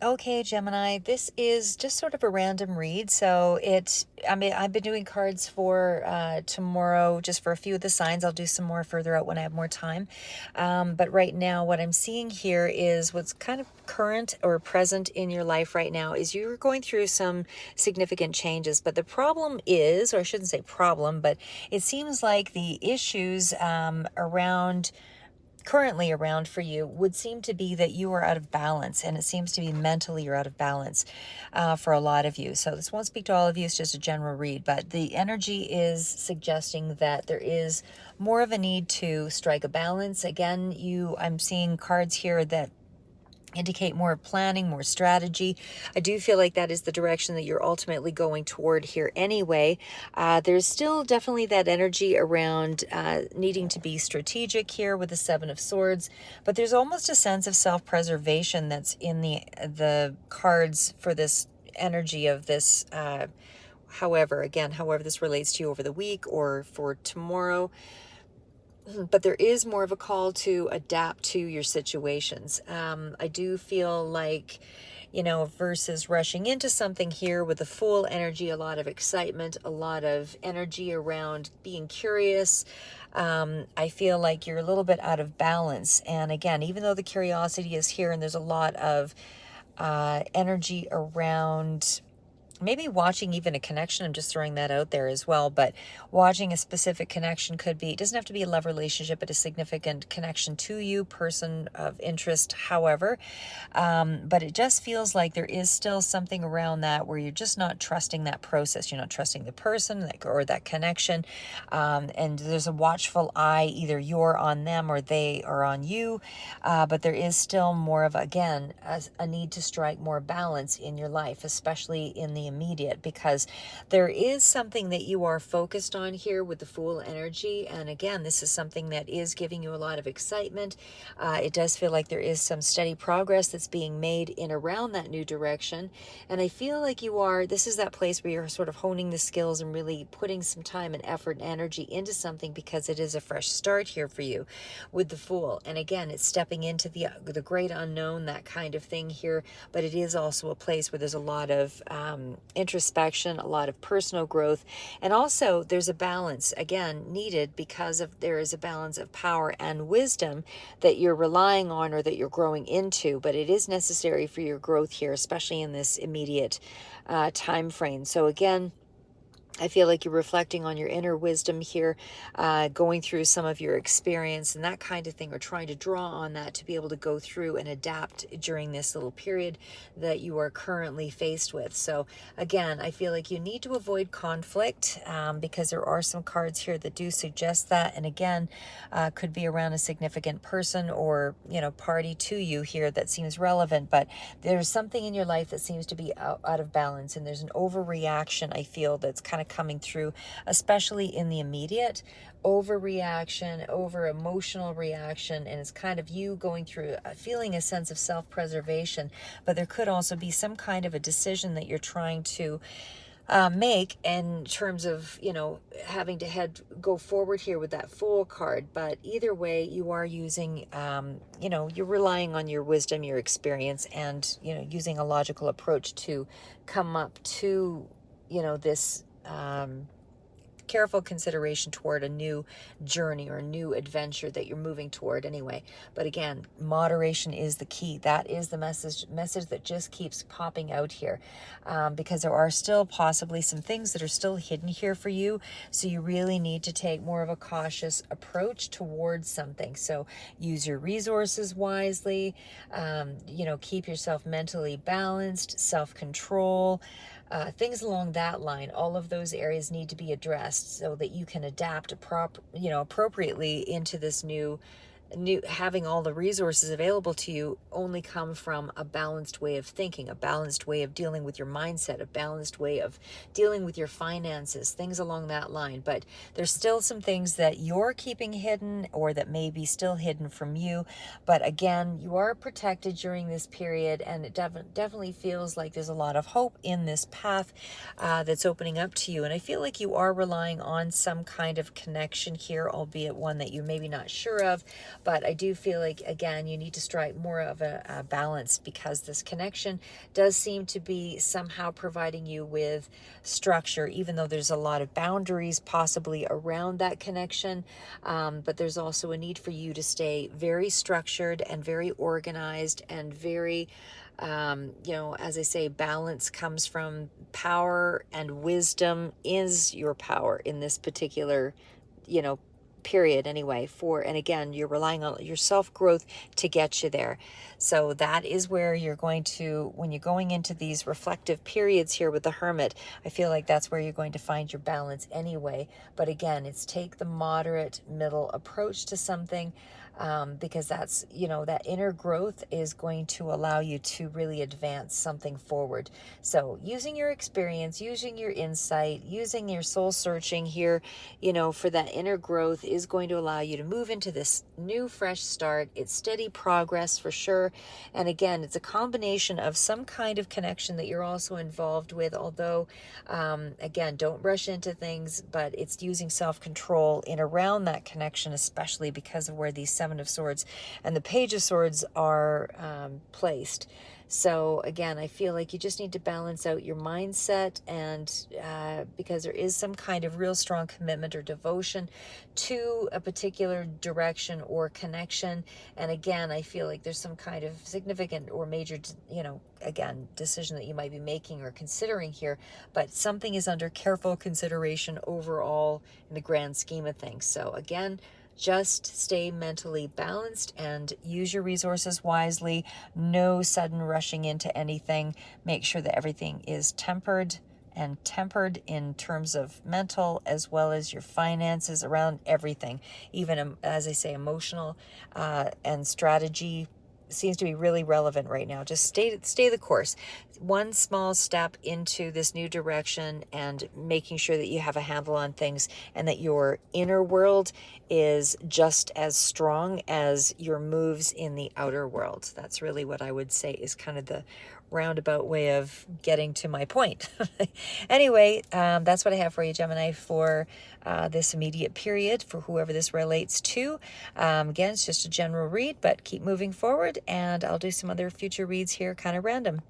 Okay, Gemini, this is just sort of a random read. I've been doing cards for tomorrow, just for a few of the signs. I'll do some more further out when I have more time. But right now, what I'm seeing here is what's kind of current or present in your life right now is you're going through some significant changes. But the problem is, or I shouldn't say problem, but it seems like the issues currently around for you would seem to be that you are out of balance, and it seems to be mentally you're out of balance for a lot of you. So this won't speak to all of you, it's just a general read, but the energy is suggesting that there is more of a need to strike a balance. Again, I'm seeing cards here that indicate more planning, more strategy. I do feel like that is the direction that you're ultimately going toward here anyway. There's still definitely that energy around needing to be strategic here with the Seven of Swords, but there's almost a sense of self-preservation that's in the cards for this energy of this. However this relates to you over the week or for tomorrow, but there is more of a call to adapt to your situations. I do feel like, versus rushing into something here with the full energy, a lot of excitement, a lot of energy around being curious. I feel like you're a little bit out of balance. And again, even though the curiosity is here and there's a lot of energy around maybe watching even a connection. I'm just throwing that out there as well, but watching a specific connection it doesn't have to be a love relationship, but a significant connection to you, person of interest, however. But it just feels like there is still something around that where you're just not trusting that process. You're not trusting the person or that connection. And there's a watchful eye, either you're on them or they are on you. But there is still more of, again, a need to strike more balance in your life, especially in the immediate, because there is something that you are focused on here with the Fool energy. And again, this is something that is giving you a lot of excitement. It does feel like there is some steady progress that's being made in around that new direction. And I feel like this is that place where you're sort of honing the skills and really putting some time and effort and energy into something, because it is a fresh start here for you with the Fool. And again, it's stepping into the great unknown, that kind of thing here. But it is also a place where there's a lot of introspection, a lot of personal growth, and also there's a balance again needed, because there is a balance of power and wisdom that you're relying on or that you're growing into. But it is necessary for your growth here, especially in this immediate time frame. So again, I feel like you're reflecting on your inner wisdom here, going through some of your experience and that kind of thing, or trying to draw on that to be able to go through and adapt during this little period that you are currently faced with. So again, I feel like you need to avoid conflict, because there are some cards here that do suggest that. And again, could be around a significant person or, party to you here that seems relevant. But there's something in your life that seems to be out of balance, and there's an overreaction, I feel, that's kind of coming through, especially in the immediate. Overreaction, over emotional reaction, and it's kind of you going through feeling a sense of self-preservation. But there could also be some kind of a decision that you're trying to make in terms of, having to go forward here with that Fool card. But either way, you are using, you're relying on your wisdom, your experience, and, using a logical approach to come up to, this careful consideration toward a new journey or a new adventure that you're moving toward anyway. But again, moderation is the key. That is the message that just keeps popping out here, because there are still possibly some things that are still hidden here for you. So you really need to take more of a cautious approach towards something. So use your resources wisely, keep yourself mentally balanced, self-control, things along that line. All of those areas need to be addressed so that you can adapt appropriately into this new having all the resources available to you only come from a balanced way of thinking, a balanced way of dealing with your mindset, a balanced way of dealing with your finances, things along that line. But there's still some things that you're keeping hidden, or that may be still hidden from you. But again, you are protected during this period, and it definitely feels like there's a lot of hope in this path that's opening up to you. And I feel like you are relying on some kind of connection here, albeit one that you're maybe not sure of. But I do feel like, again, you need to strike more of a balance, because this connection does seem to be somehow providing you with structure, even though there's a lot of boundaries possibly around that connection. But there's also a need for you to stay very structured and very organized and very, as I say, balance comes from power, and wisdom is your power in this particular, you know, period anyway. And again, you're relying on your self-growth to get you there. So that is where you're going to, when you're going into these reflective periods here with the Hermit, I feel like that's where you're going to find your balance anyway. But again, it's take the moderate middle approach to something, because that's, that inner growth is going to allow you to really advance something forward. So using your experience, using your insight, using your soul searching here, for that inner growth is going to allow you to move into this new fresh start. It's steady progress for sure. And again, it's a combination of some kind of connection that you're also involved with, although again, don't rush into things, but it's using self-control in around that connection, especially because of where these Seven of Swords and the Page of Swords are placed. So again, I feel like you just need to balance out your mindset, and because there is some kind of real strong commitment or devotion to a particular direction or connection. And again, I feel like there's some kind of significant or major, again, decision that you might be making or considering here, but something is under careful consideration overall in the grand scheme of things. So again, just stay mentally balanced and use your resources wisely. No sudden rushing into anything. Make sure that everything is tempered in terms of mental as well as your finances, around everything. Even, as I say, emotional and strategy seems to be really relevant right now. Just stay the course. One small step into this new direction, and making sure that you have a handle on things, and that your inner world is just as strong as your moves in the outer world. That's really what I would say is kind of the roundabout way of getting to my point. Anyway, that's what I have for you, Gemini, for this immediate period, for whoever this relates to. Again, it's just a general read, but keep moving forward, and I'll do some other future reads here, kind of random.